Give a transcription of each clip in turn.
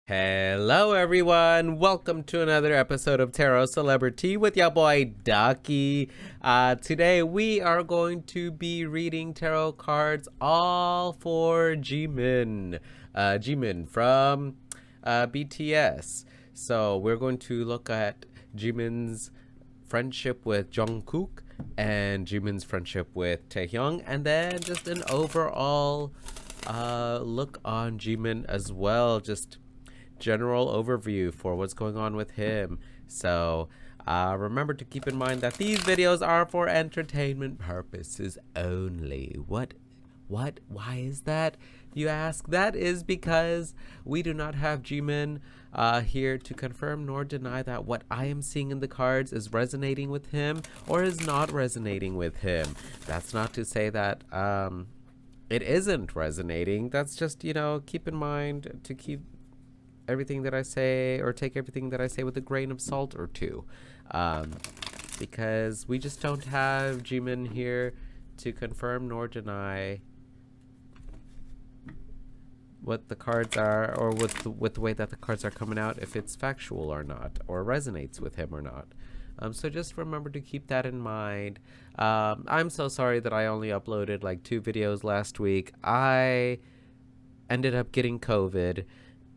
Hello everyone, welcome to another episode of Tarot CelebriTEA with your boy Ducky. Today we are going to be reading tarot cards all for Jimin. Jimin from BTS. So we're going to look at Jimin's friendship with Jungkook and Jimin's friendship with Taehyung, and then just an overall look on Jimin as well, just general overview for what's going on with him. So remember to keep in mind that these videos are for entertainment purposes only. What? Why is that, you ask? That is because we do not have Jimin here to confirm nor deny that what I am seeing in the cards is resonating with him or is not resonating with him. That's not to say that it isn't resonating. That's just, keep in mind to keep everything that I say, or take everything that I say with a grain of salt or two, because we just don't have Jimin here to confirm nor deny what the cards are, or with the way that the cards are coming out, if it's factual or not, or resonates with him or not. So just remember to keep that in mind. I'm so sorry that I only uploaded like 2 videos last week. I ended up getting COVID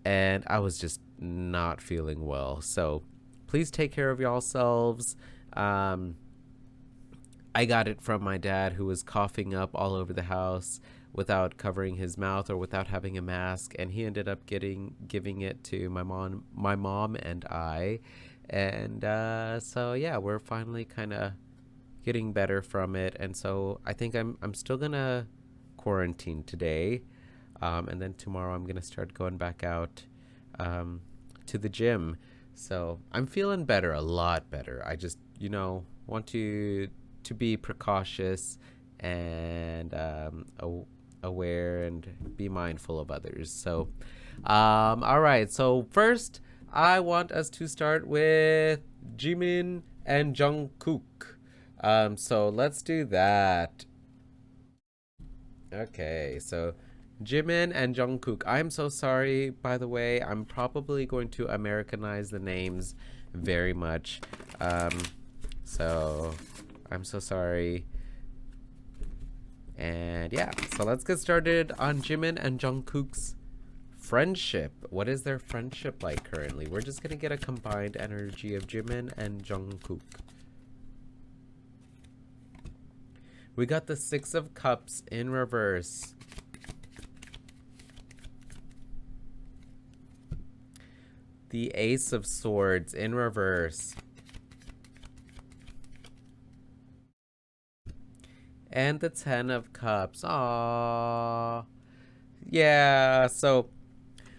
and I was just not feeling well. So please take care of yourselves. I got it from my dad, who was coughing up all over the house without covering his mouth or without having a mask, and he ended up giving it to my mom and I. And so yeah, we're finally kind of getting better from it, and so I think I'm still gonna quarantine today. And then tomorrow I'm going to start going back out to the gym. So I'm feeling better, a lot better. I just, want to be precautious and aware and be mindful of others. So, all right. So first, I want us to start with Jimin and Jungkook. So let's do that. Okay, so Jimin and Jungkook. I'm so sorry, by the way. I'm probably going to Americanize the names very much. So I'm so sorry. And yeah, so let's get started on Jimin and Jungkook's friendship. What is their friendship like currently? We're just gonna get a combined energy of Jimin and Jungkook. We got the 6 of Cups in reverse. The Ace of Swords in reverse. And the 10 of Cups. Aww. Yeah, so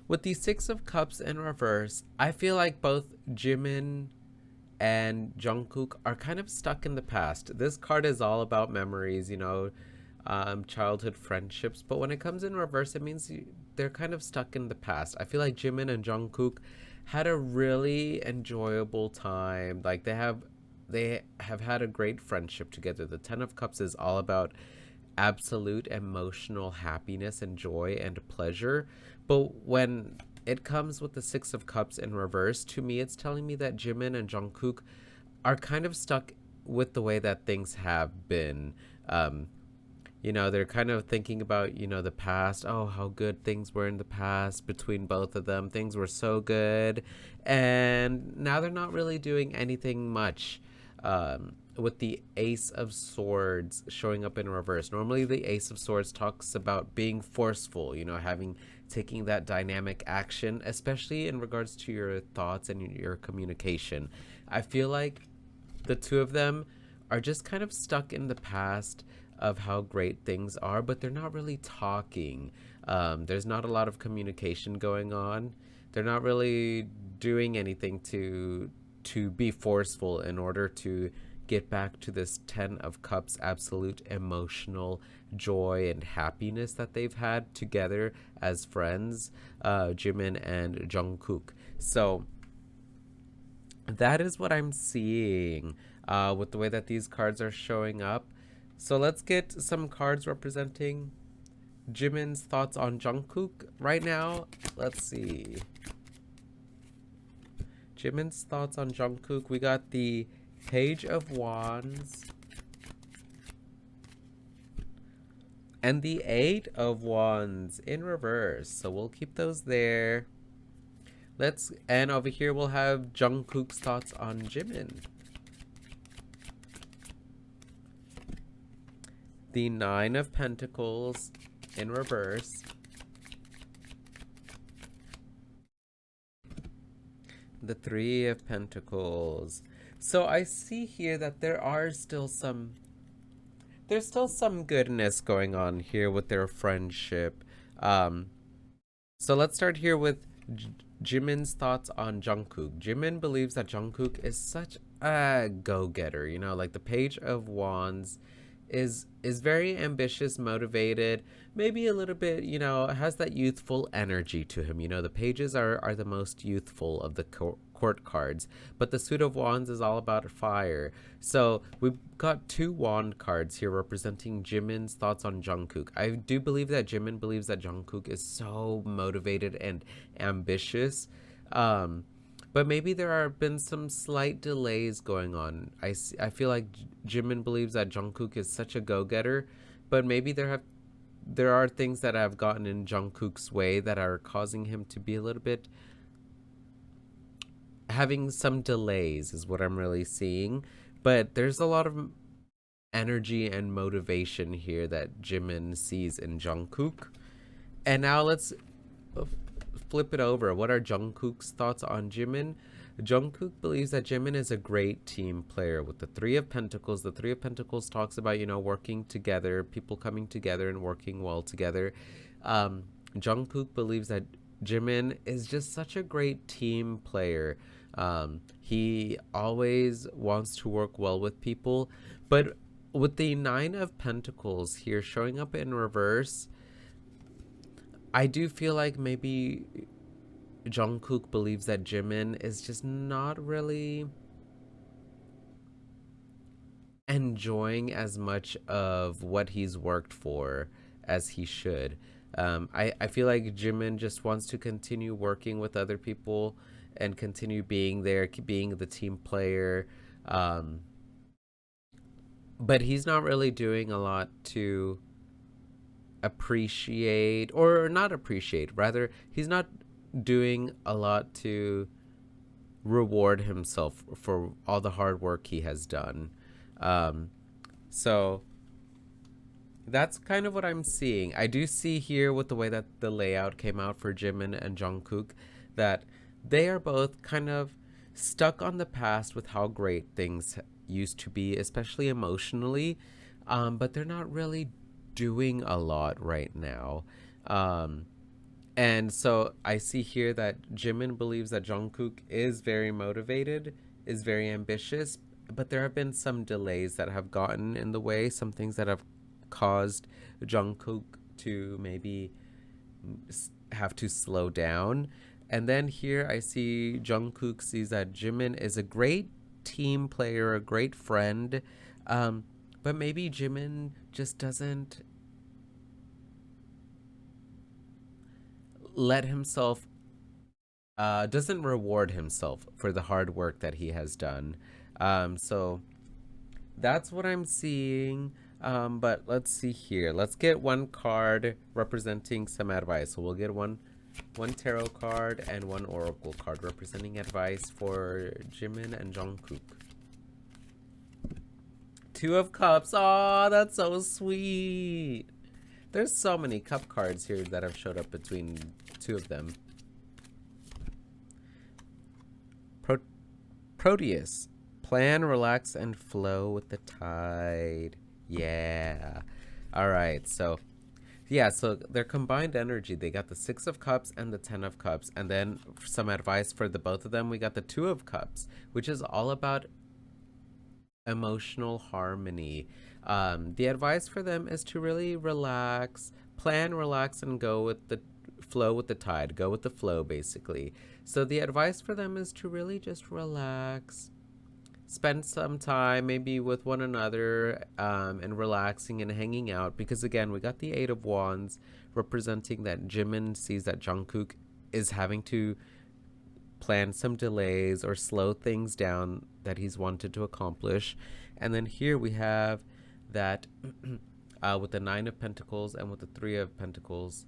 with the 6 of Cups in reverse, I feel like both Jimin and Jungkook are kind of stuck in the past. This card is all about memories, childhood friendships. But when it comes in reverse, it means they're kind of stuck in the past. I feel like Jimin and Jungkook had a really enjoyable time. Like they have had a great friendship together. The 10 of Cups is all about absolute emotional happiness and joy and pleasure. But when it comes with the 6 of Cups in reverse, to me it's telling me that Jimin and Jungkook are kind of stuck with the way that things have been. They're kind of thinking about, the past. Oh, how good things were in the past between both of them. Things were so good. And now they're not really doing anything much. With the Ace of Swords showing up in reverse. Normally the Ace of Swords talks about being forceful, taking that dynamic action, especially in regards to your thoughts and your communication. I feel like the two of them are just kind of stuck in the past of how great things are, but they're not really talking. There's not a lot of communication going on. They're not really doing anything to be forceful in order to get back to this 10 of Cups absolute emotional joy and happiness that they've had together as friends, Jimin and Jungkook. So that is what I'm seeing with the way that these cards are showing up. So let's get some cards representing Jimin's thoughts on Jungkook right now. Let's see. Jimin's thoughts on Jungkook. We got the Page of Wands and the Eight of Wands in reverse. So we'll keep those there. And over here we'll have Jungkook's thoughts on Jimin. The Nine of Pentacles in reverse. The Three of Pentacles. So I see here that there's still some goodness going on here with their friendship. So let's start here with Jimin's thoughts on Jungkook. Jimin believes that Jungkook is such a go-getter, you know, like the Page of Wands is very ambitious, motivated, maybe a little bit, you know, has that youthful energy to him. You know, the pages are the most youthful of the court cards, but the Suit of Wands is all about fire. So we've got two wand cards here representing Jimin's thoughts on Jungkook. I do believe that Jimin believes that Jungkook is so motivated and ambitious. But maybe there have been some slight delays going on. I feel like Jimin believes that Jungkook is such a go-getter, but maybe there are things that have gotten in Jungkook's way that are causing him to be a little bit having some delays is what I'm really seeing. But there's a lot of energy and motivation here that Jimin sees in Jungkook. And now let's flip it over. What are Jungkook's thoughts on Jimin? Jungkook believes that Jimin is a great team player with the Three of Pentacles. The Three of Pentacles talks about, you know, working together, people coming together and working well together. Jungkook believes that Jimin is just such a great team player. He always wants to work well with people, but with the Nine of Pentacles here showing up in reverse, I do feel like maybe Jungkook believes that Jimin is just not really enjoying as much of what he's worked for as he should. I feel like Jimin just wants to continue working with other people and continue being there, being the team player. But he's not really doing a lot to appreciate, or not appreciate, rather he's not doing a lot to reward himself for all the hard work he has done. So that's kind of what I'm seeing. I do see here with the way that the layout came out for Jimin and Jungkook that they are both kind of stuck on the past with how great things used to be, especially emotionally, but they're not really doing a lot right now. And so I see here that Jimin believes that Jungkook is very motivated, is very ambitious, but there have been some delays that have gotten in the way, some things that have caused Jungkook to maybe have to slow down. And then here I see Jungkook sees that Jimin is a great team player, a great friend, but maybe Jimin just doesn't let himself, doesn't reward himself for the hard work that he has done. So that's what I'm seeing. But let's see here. Let's get one card representing some advice. So we'll get one tarot card and one oracle card representing advice for Jimin and Jungkook. Two of Cups. Oh, that's so sweet. There's so many cup cards here that have showed up between two of them. Proteus. Plan, relax, and flow with the tide. Yeah. All right. So, yeah. So their combined energy, they got the Six of Cups and the Ten of Cups. And then some advice for the both of them, we got the Two of Cups, which is all about emotional harmony. The advice for them is to really relax, plan, relax, and go with the flow with the tide, go with the flow, basically. So the advice for them is to really just relax, spend some time maybe with one another, and relaxing and hanging out, because again, we got the Eight of Wands representing that Jimin sees that Jungkook is having to plan some delays or slow things down that he's wanted to accomplish. And then here we have that with the Nine of Pentacles and with the Three of Pentacles,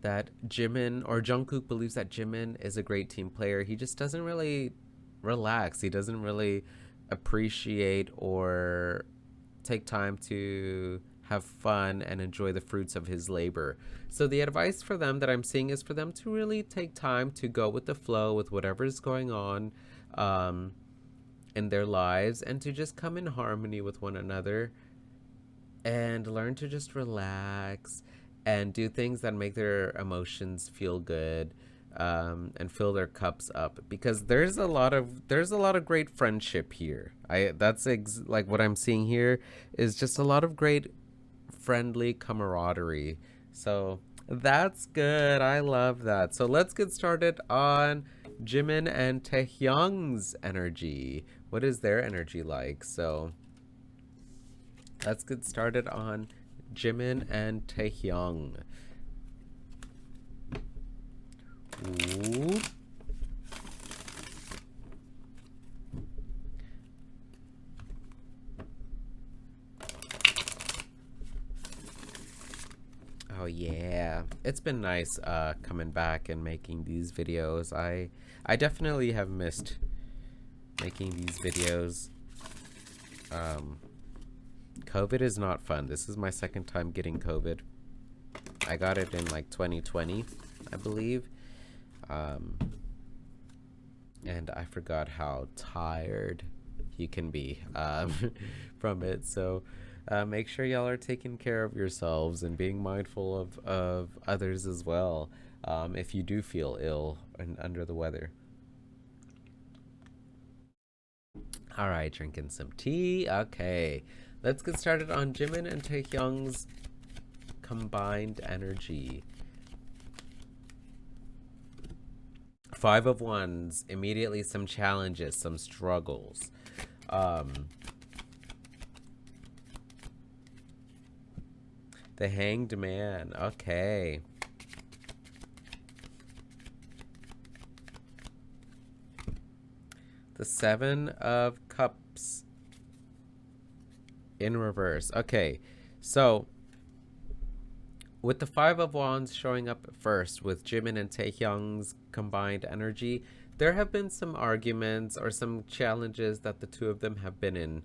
that Jimin or Jungkook believes that Jimin is a great team player. He just doesn't really relax. He doesn't really appreciate or take time to have fun and enjoy the fruits of his labor. So the advice for them that I'm seeing is for them to really take time to go with the flow with whatever is going on in their lives, and to just come in harmony with one another and learn to just relax and do things that make their emotions feel good, and fill their cups up, because there's a lot of great friendship here. Like what I'm seeing here is just a lot of great friendly camaraderie. So that's good. I love that. So let's get started on Jimin and Taehyung's energy. What is their energy like? So let's get started on Jimin and Taehyung. Ooh. Oh yeah, it's been nice coming back and making these videos. I definitely have missed making these videos. COVID is not fun. This is my second time getting COVID. I got it in like 2020, I believe. And I forgot how tired you can be from it. So make sure y'all are taking care of yourselves and being mindful of others as well, if you do feel ill and under the weather. All right, drinking some tea. Okay, let's get started on Jimin and Taehyung's combined energy. Five of Wands, immediately some challenges, some struggles. The Hanged Man, okay. The Seven of Cups in reverse. Okay, so with the Five of Wands showing up first with Jimin and Taehyung's combined energy, there have been some arguments or some challenges that the two of them have been in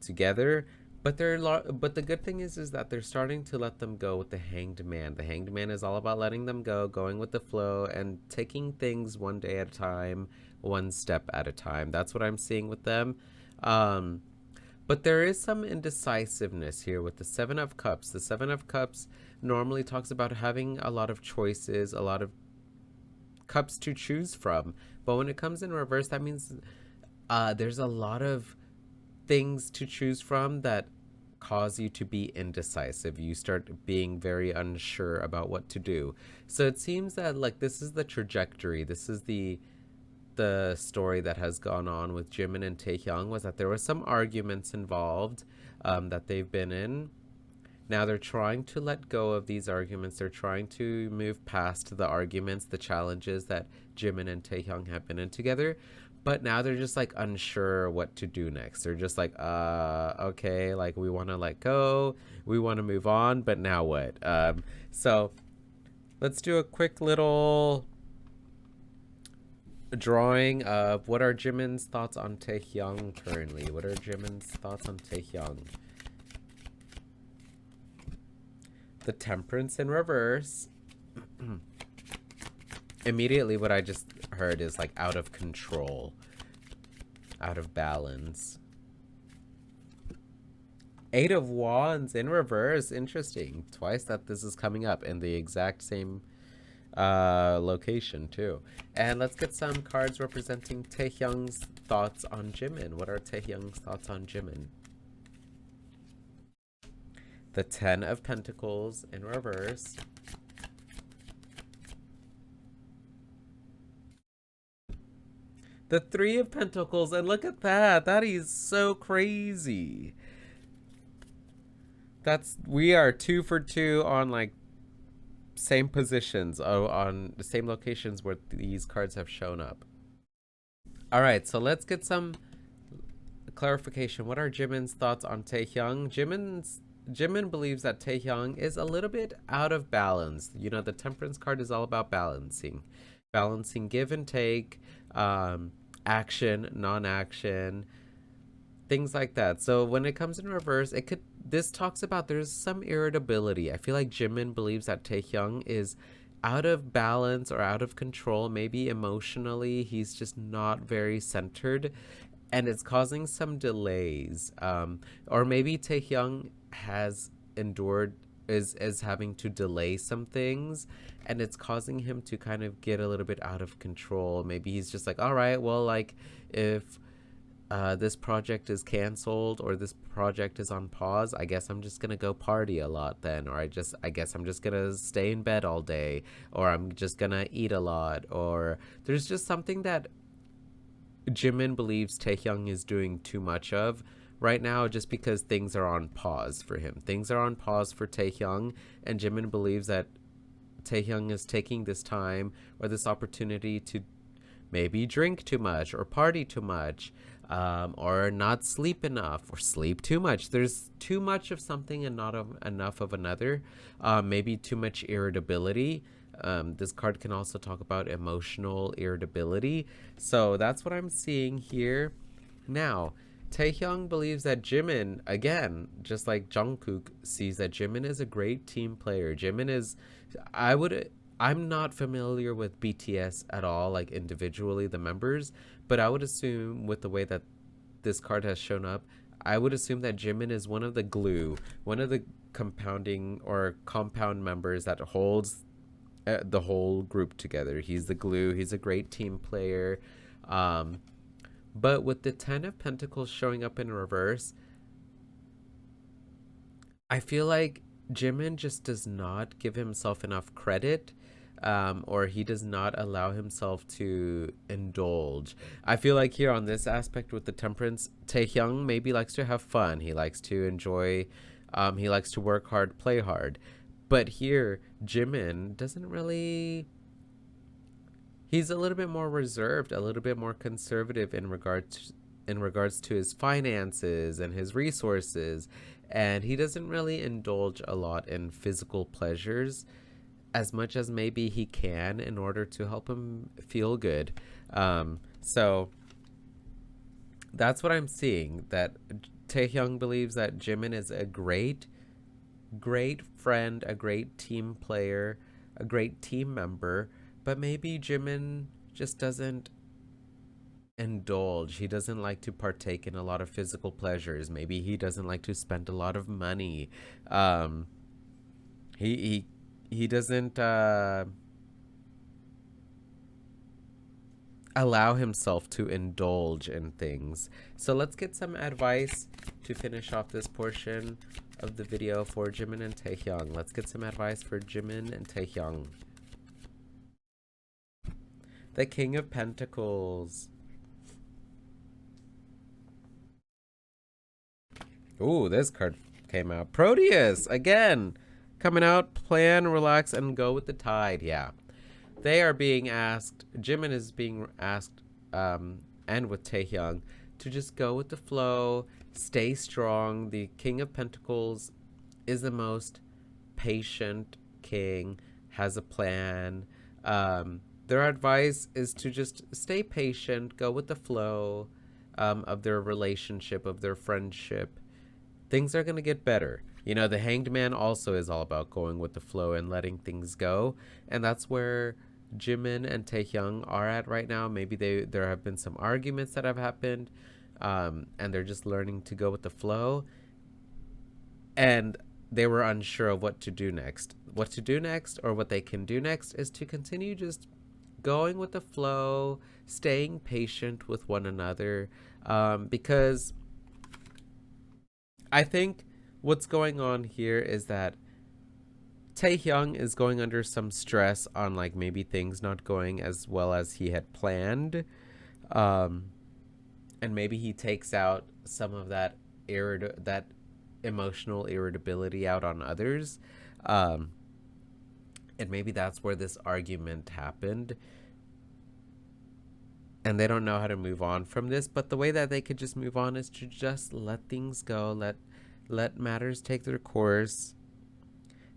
together. But the good thing is that they're starting to let them go with the Hanged Man. The Hanged Man is all about letting them go, going with the flow, and taking things one day at a time, one step at a time. That's what I'm seeing with them. But there is some indecisiveness here with the Seven of Cups. The Seven of Cups normally talks about having a lot of choices, a lot of cups to choose from. But when it comes in reverse, that means there's a lot of things to choose from that cause you to be indecisive. You start being very unsure about what to do. So it seems that like this is the trajectory. This is the story that has gone on with Jimin and Taehyung, was that there were some arguments involved that they've been in. Now they're trying to let go of these arguments. They're trying to move past the arguments, the challenges that Jimin and Taehyung have been in together. But now they're just like unsure what to do next. They're just like, okay, like we want to let go, we want to move on, but now what? So let's do a quick little drawing of what are Jimin's thoughts on Taehyung currently. What are Jimin's thoughts on Taehyung? The Temperance in reverse. Immediately what I just heard is like out of control, out of balance. Eight of Wands in reverse. Interesting. Twice that this is coming up in the exact same location too. And let's get some cards representing Taehyung's thoughts on Jimin. What are Taehyung's thoughts on Jimin? The Ten of Pentacles in reverse. The Three of Pentacles, and look at that. That is so crazy. We are 2 for 2 on like same positions, on the same locations where these cards have shown up. All right, so let's get some clarification. What are Jimin's thoughts on Taehyung? Jimin believes that Taehyung is a little bit out of balance. You know, the Temperance card is all about balancing give and take, action, non-action, things like that. So when it comes in reverse, it could this talks about there's some irritability. I feel like Jimin believes that Taehyung is out of balance or out of control, maybe emotionally. He's just not very centered, and it's causing some delays. Or maybe Taehyung has endured is having to delay some things, and it's causing him to kind of get a little bit out of control. Maybe he's just like, all right, well, like if this project is canceled or this project is on pause, I guess I'm just gonna go party a lot then, or I guess I'm just gonna stay in bed all day, or I'm just gonna eat a lot, or there's just something that Jimin believes Taehyung is doing too much of right now, just because things are on pause for him. Things are on pause for Taehyung, and Jimin believes that Taehyung is taking this time or this opportunity to maybe drink too much or party too much, or not sleep enough or sleep too much. There's too much of something and not enough of another. Maybe too much irritability. This card can also talk about emotional irritability. So that's what I'm seeing here. Now, Taehyung believes that Jimin, again, just like Jungkook, sees that Jimin is a great team player. Jimin is, I would, I'm not familiar with BTS at all, like individually, the members, but I would assume with the way that this card has shown up, I would assume that Jimin is one of the glue, one of the compounding or compound members that holds the whole group together. He's the glue. He's a great team player. Um, but with the Ten of Pentacles showing up in reverse, I feel like Jimin just does not give himself enough credit, or he does not allow himself to indulge. I feel like here on this aspect with the Temperance, Taehyung maybe likes to have fun. He likes to enjoy, he likes to work hard, play hard. But here, Jimin doesn't really. He's a little bit more reserved, a little bit more conservative in regards to his finances and his resources, and he doesn't really indulge a lot in physical pleasures as much as maybe he can in order to help him feel good. So that's what I'm seeing. That Taehyung believes that Jimin is a great friend, a great team player, a great team member, but maybe Jimin just doesn't indulge. He doesn't like to partake in a lot of physical pleasures. Maybe he doesn't like to spend a lot of money. Um, he doesn't allow himself to indulge in things. So let's get some advice to finish off this portion of the video for Jimin and Taehyung. Let's get some advice for Jimin and Taehyung. The King of Pentacles. Ooh, this card came out. Proteus, again. Coming out, plan, relax, and go with the tide. Yeah. They are being asked, Jimin is being asked, and with Taehyung, to just go with the flow, stay strong. The King of Pentacles is the most patient king, has a plan. Their advice is to just stay patient, go with the flow of their relationship, of their friendship. Things are going to get better. You know, the Hanged Man also is all about going with the flow and letting things go. And that's where Jimin and Taehyung are at right now. Maybe there have been some arguments that have happened, and they're just learning to go with the flow. And they were unsure of what to do next. What to do next, or what they can do next, is to continue just going with the flow, staying patient with one another, because I think what's going on here is that Taehyung is going under some stress on like maybe things not going as well as he had planned, and maybe he takes out some of that that emotional irritability out on others, and maybe that's where this argument happened. and they don't know how to move on from this. But the way that they could just move on is to just let things go, let matters take their course,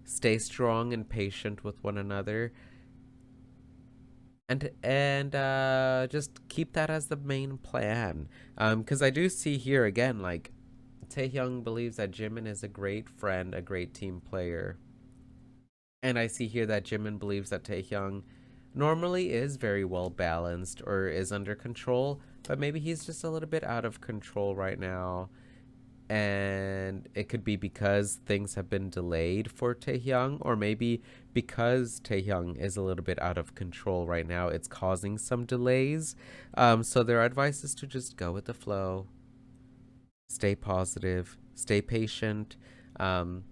stay strong and patient with one another, and just keep that as the main plan. Because I do see here again, like, Taehyung believes that Jimin is a great friend, a great team player. And I see here that Jimin believes that Taehyung normally is very well balanced or is under control, but maybe he's just a little bit out of control right now. And it could be because things have been delayed for Taehyung, or maybe because Taehyung is a little bit out of control right now, it's causing some delays. So their advice is to just go with the flow, stay positive, stay patient, um,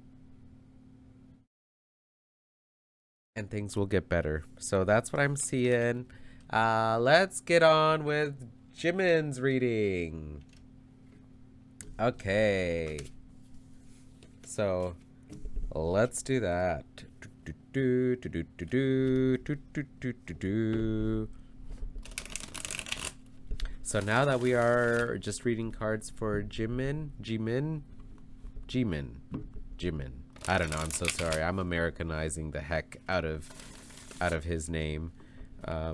and things will get better. So that's what I'm seeing. Let's get on with Jimin's reading. Okay. So let's do that. So now that we are just reading cards for Jimin. I don't know. I'm so sorry. I'm Americanizing the heck out of his name. I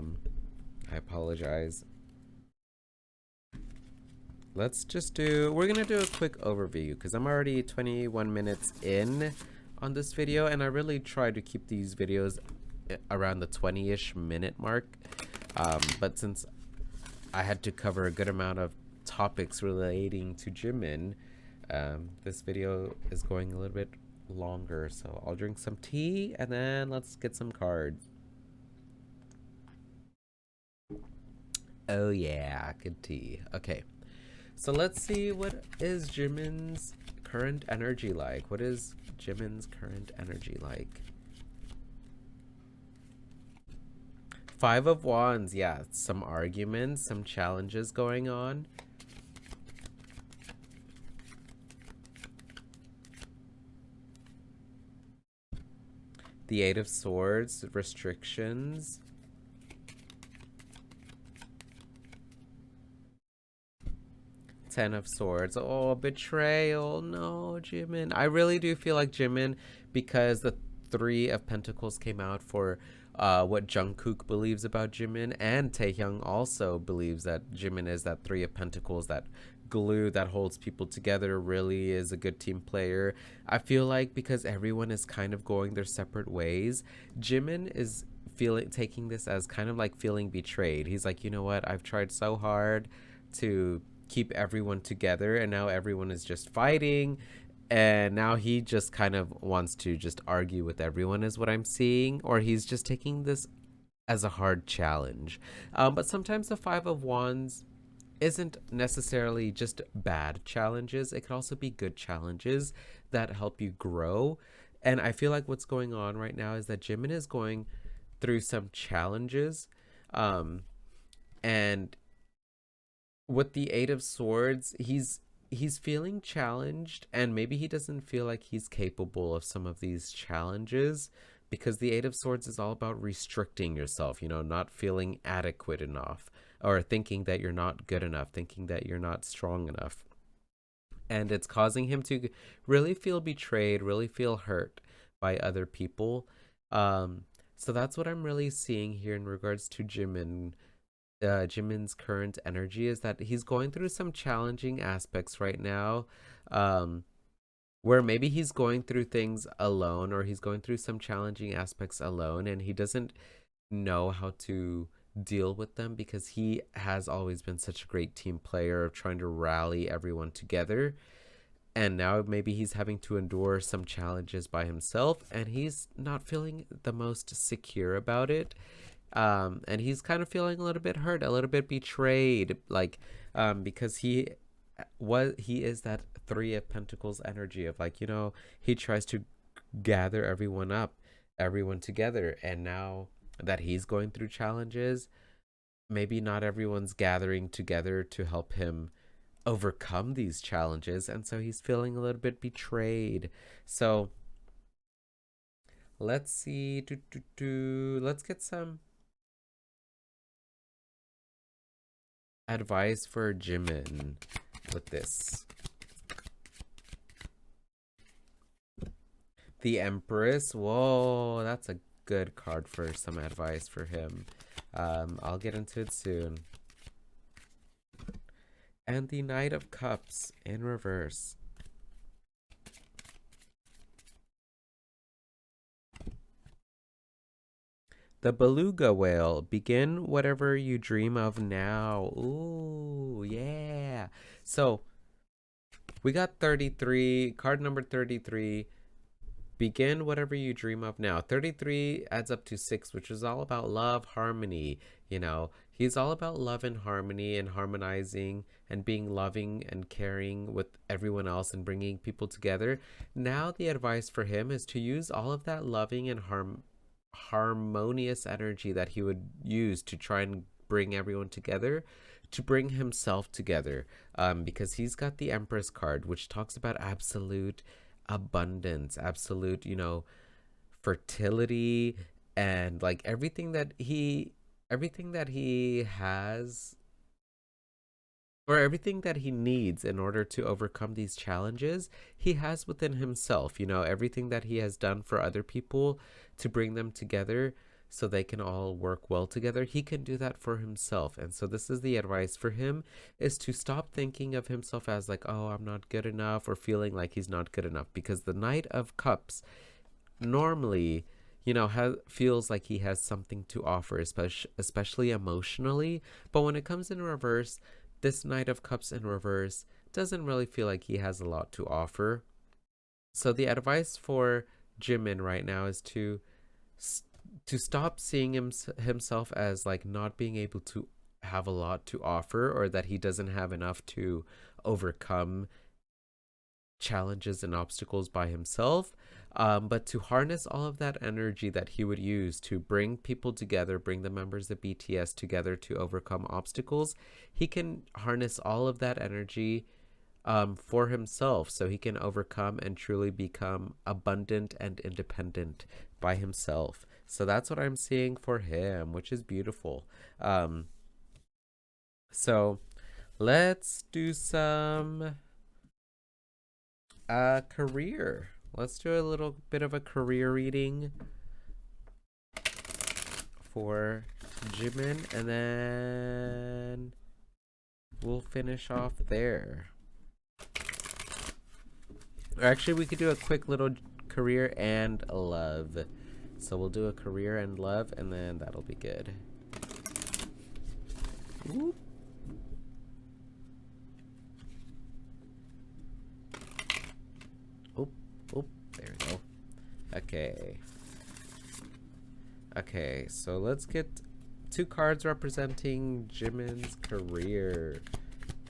apologize. Let's just do. We're gonna do a quick overview because I'm already 21 minutes in on this video, and I really try to keep these videos around the 20-ish minute mark. But since I had to cover a good amount of topics relating to Jimin, this video is going a little bit longer, so I'll drink some tea and then let's get some cards. Oh yeah, good tea. Okay, so let's see, what is Jimin's current energy like? What is Jimin's current energy like? Five of Wands, yeah, some arguments, some challenges going on. The Eight of Swords, restrictions. Ten of Swords. Oh, betrayal. No, Jimin. I really do feel like Jimin, because the Three of Pentacles came out for what Jungkook believes about Jimin, and Taehyung also believes that Jimin is that Three of Pentacles, that glue that holds people together, really is a good team player. I feel like because everyone is kind of going their separate ways, Jimin is taking this as kind of like feeling betrayed. He's like, you know what? I've tried so hard to keep everyone together, and now everyone is just fighting, and now he just kind of wants to just argue with everyone, is what I'm seeing, or he's just taking this as a hard challenge. But sometimes the Five of Wands isn't necessarily just bad challenges. It could also be good challenges that help you grow. And I feel like what's going on right now is that Jimin is going through some challenges, and with the Eight of Swords, he's feeling challenged, and maybe he doesn't feel like he's capable of some of these challenges, because the Eight of Swords is all about restricting yourself, you know, not feeling adequate enough, or thinking that you're not good enough, thinking that you're not strong enough. And it's causing him to really feel betrayed, really feel hurt by other people. So that's what I'm really seeing here in regards to Jimin. Jimin's current energy is that he's going through some challenging aspects right now, where maybe he's going through things alone, or he's going through some challenging aspects alone, and he doesn't know how to deal with them, because he has always been such a great team player of trying to rally everyone together. And now maybe he's having to endure some challenges by himself, and he's not feeling the most secure about it. And he's kind of feeling a little bit hurt, a little bit betrayed, like, because he is that Three of Pentacles energy of, like, you know, he tries to gather everyone together, and now that he's going through challenges, maybe not everyone's gathering together to help him overcome these challenges, and so he's feeling a little bit betrayed. So let's see, let's get some advice for Jimin with this. The Empress. Whoa, that's a good card for some advice for him. I'll get into it soon. And the Knight of Cups in reverse. The beluga whale. Begin whatever you dream of now. Ooh, yeah. So we got 33, card number 33. Begin whatever you dream of now. 33 adds up to 6, which is all about love, harmony. You know, he's all about love and harmony and harmonizing and being loving and caring with everyone else and bringing people together. Now, the advice for him is to use all of that loving and harmonious energy that he would use to try and bring everyone together, to bring himself together, because he's got the Empress card, which talks about absolute abundance, absolute, you know, fertility, and like everything that he has, or everything that he needs in order to overcome these challenges, he has within himself. You know, everything that he has done for other people to bring them together so they can all work well together, he can do that for himself. And so this is the advice for him, is to stop thinking of himself as like, oh, I'm not good enough, or feeling like he's not good enough, because the Knight of Cups normally, you know, feels like he has something to offer, especially emotionally. But when it comes in reverse, this Knight of Cups in reverse doesn't really feel like he has a lot to offer. So the advice for Jimin right now is to stop seeing himself as like not being able to have a lot to offer, or that he doesn't have enough to overcome challenges and obstacles by himself, but to harness all of that energy that he would use to bring people together, bring the members of BTS together to overcome obstacles. He can harness all of that energy for himself, so he can overcome and truly become abundant and independent by himself. So that's what I'm seeing for him, which is beautiful. So let's do some career. Let's do a little bit of a career reading for Jimin, and then we'll finish off there. Or actually, we could do a quick little career and love. So we'll do a career and love, and then that'll be good. Ooh. Oh, there we go. Okay. Okay, so let's get 2 cards representing Jimin's career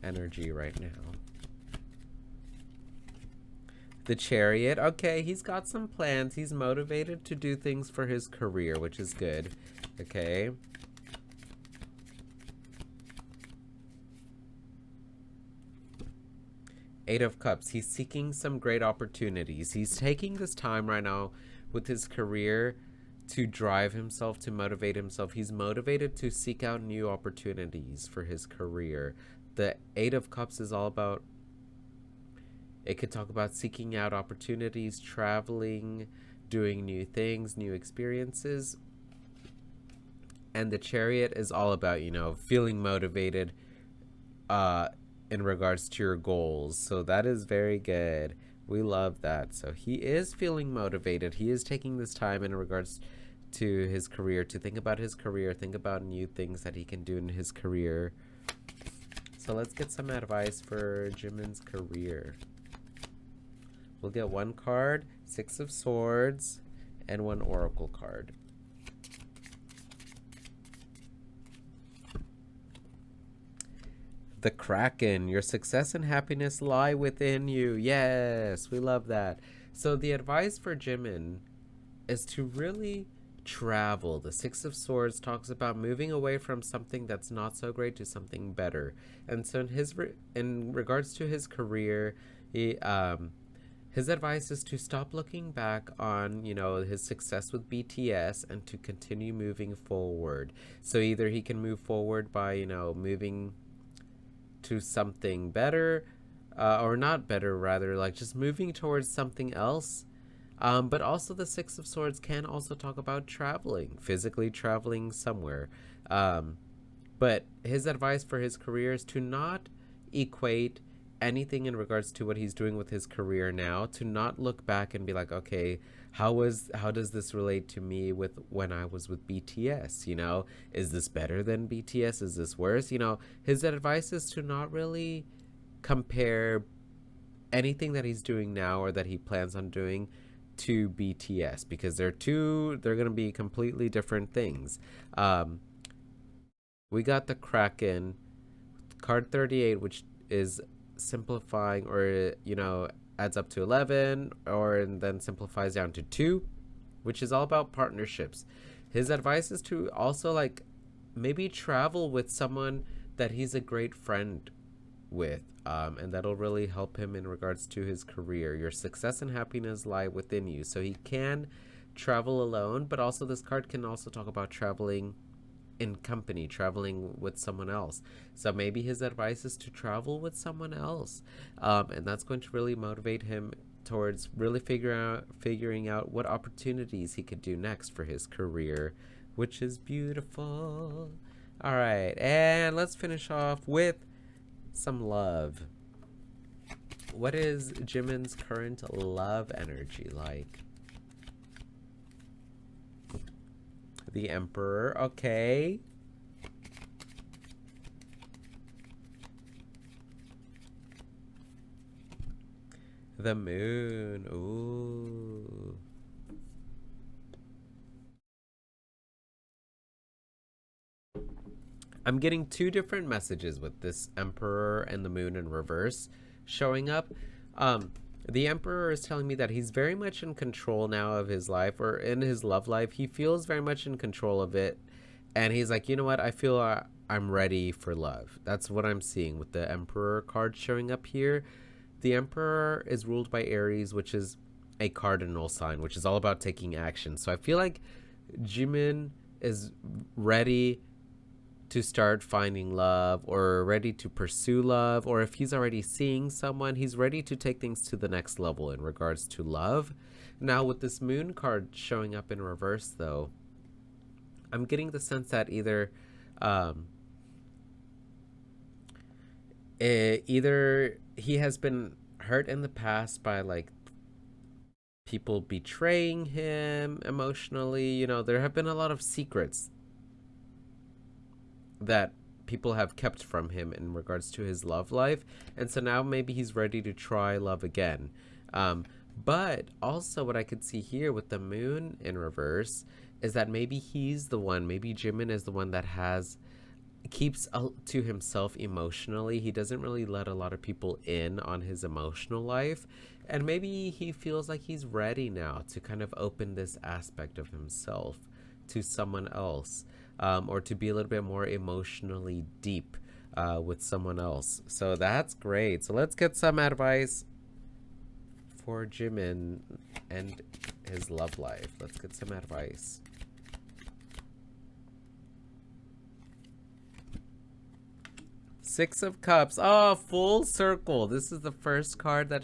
energy right now. The Chariot. Okay, he's got some plans. He's motivated to do things for his career, which is good. Okay. Eight of Cups. He's seeking some great opportunities. He's taking this time right now with his career to drive himself, to motivate himself. He's motivated to seek out new opportunities for his career. The Eight of Cups is all about, it could talk about seeking out opportunities, traveling, doing new things, new experiences. And the Chariot is all about, you know, feeling motivated in regards to your goals. So that is very good. We love that. So he is feeling motivated. He is taking this time in regards to his career, to think about his career, think about new things that he can do in his career. So let's get some advice for Jimin's career. We'll get 1 card, 6 of Swords, and 1 Oracle card. The Kraken. Your success and happiness lie within you. Yes, we love that. So the advice for Jimin is to really travel. The 6 of Swords talks about moving away from something that's not so great to something better. And so in regards to his career, his advice is to stop looking back on, you know, his success with BTS and to continue moving forward. So either he can move forward by, you know, moving to something better, or not better, rather, like just moving towards something else. But also, the Six of Swords can also talk about traveling, physically traveling somewhere. Um, but his advice for his career is to not equate anything in regards to what he's doing with his career now, to not look back and be like, okay, how does this relate to me with when I was with BTS? Is this better than BTS? Is this worse? His advice is to not really compare anything that he's doing now or that he plans on doing to BTS, because they're going to be completely different things. We got the Kraken card 38, which is simplifying, or adds up to 11, or and then simplifies down to 2, which is all about partnerships. His advice is to also, like, maybe travel with someone that he's a great friend with, and that'll really help him in regards to his career. Your success and happiness lie within you, so he can travel alone, but also this card can also talk about traveling in company, traveling with someone else. So maybe his advice is to travel with someone else, and that's going to really motivate him towards really figuring out what opportunities he could do next for his career, which is beautiful. All right, and let's finish off with some love. What is Jimin's current love energy like? The Emperor, okay. The Moon, ooh. I'm getting two different messages with this Emperor and the Moon in reverse showing up. The Emperor is telling me that he's very much in control now of his life, or in his love life. He feels very much in control of it. And he's like, you know what? I feel I'm ready for love. That's what I'm seeing with the Emperor card showing up here. The Emperor is ruled by Aries, which is a cardinal sign, which is all about taking action. So I feel like Jimin is ready to start finding love, or ready to pursue love, or if he's already seeing someone, he's ready to take things to the next level in regards to love. Now, with this Moon card showing up in reverse, though, I'm getting the sense that either he has been hurt in the past by, like, people betraying him emotionally. There have been a lot of secrets that people have kept from him in regards to his love life, and so now maybe he's ready to try love again. But also, what I could see here with the Moon in reverse is that maybe maybe Jimin is the one that keeps to himself emotionally. He doesn't really let a lot of people in on his emotional life, and maybe he feels like he's ready now to kind of open this aspect of himself to someone else, or to be a little bit more emotionally deep with someone else. So that's great. So let's get some advice for Jimin and his love life. Let's get some advice. Six of Cups. Oh, full circle. This is the first card that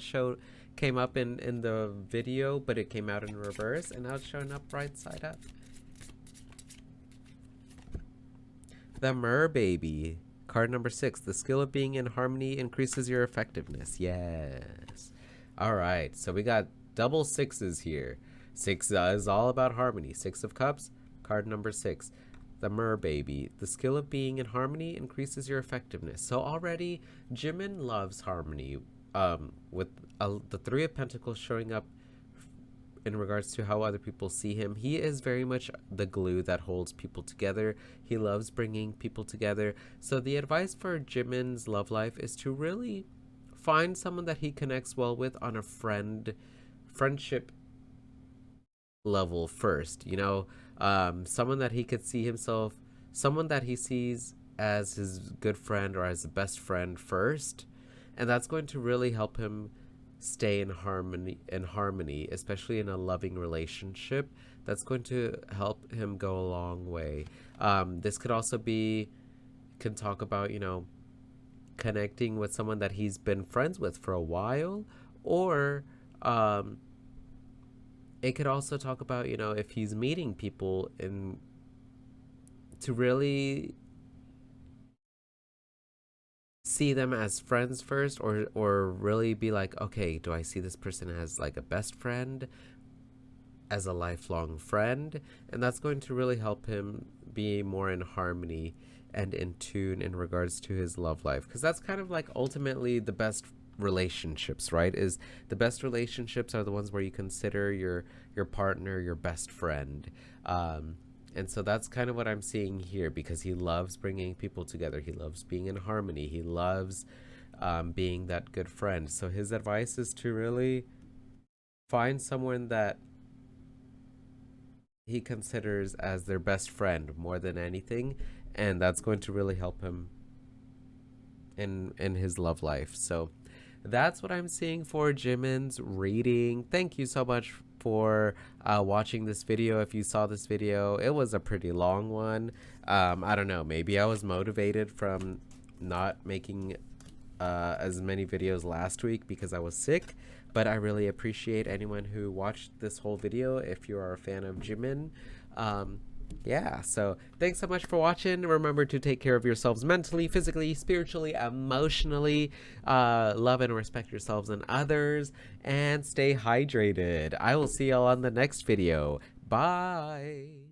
came up in the video, but it came out in reverse, and now it's showing up right side up. The Merbaby. Card number 6. The skill of being in harmony increases your effectiveness. Yes. All right. So we got double sixes here. 6 is all about harmony. 6 of Cups. Card number 6. The Merbaby. The skill of being in harmony increases your effectiveness. So already, Jimin loves harmony. With the 3 of Pentacles showing up in regards to how other people see him. He is very much the glue that holds people together. He loves bringing people together. So the advice for Jimin's love life is to really find someone that he connects well with on a friendship level first. Someone that he could see himself, someone that he sees as his good friend or as a best friend first. And that's going to really help him stay in harmony, especially in a loving relationship. That's going to help him go a long way. This could also can talk about, connecting with someone that he's been friends with for a while, or um, it could also talk about, you know, if he's meeting people and to really see them as friends first, or really be like, okay, do I see this person as like a best friend, as a lifelong friend? And that's going to really help him be more in harmony and in tune in regards to his love life, because that's kind of like ultimately the best relationships, right? Is the best relationships are the ones where you consider your partner your best friend. um and so that's kind of what I'm seeing here, because he loves bringing people together, he loves being in harmony, he loves being that good friend. So his advice is to really find someone that he considers as their best friend more than anything, and that's going to really help him in his love life. So that's what I'm seeing for Jimin's reading. Thank you so much for watching this video. If you saw this video, it was a pretty long one. I don't know, maybe I was motivated from not making as many videos last week because I was sick, but I really appreciate anyone who watched this whole video if you are a fan of Jimin. Yeah, so thanks so much for watching. Remember to take care of yourselves mentally, physically, spiritually, emotionally. Love and respect yourselves and others, and stay hydrated. I will see y'all on the next video. Bye.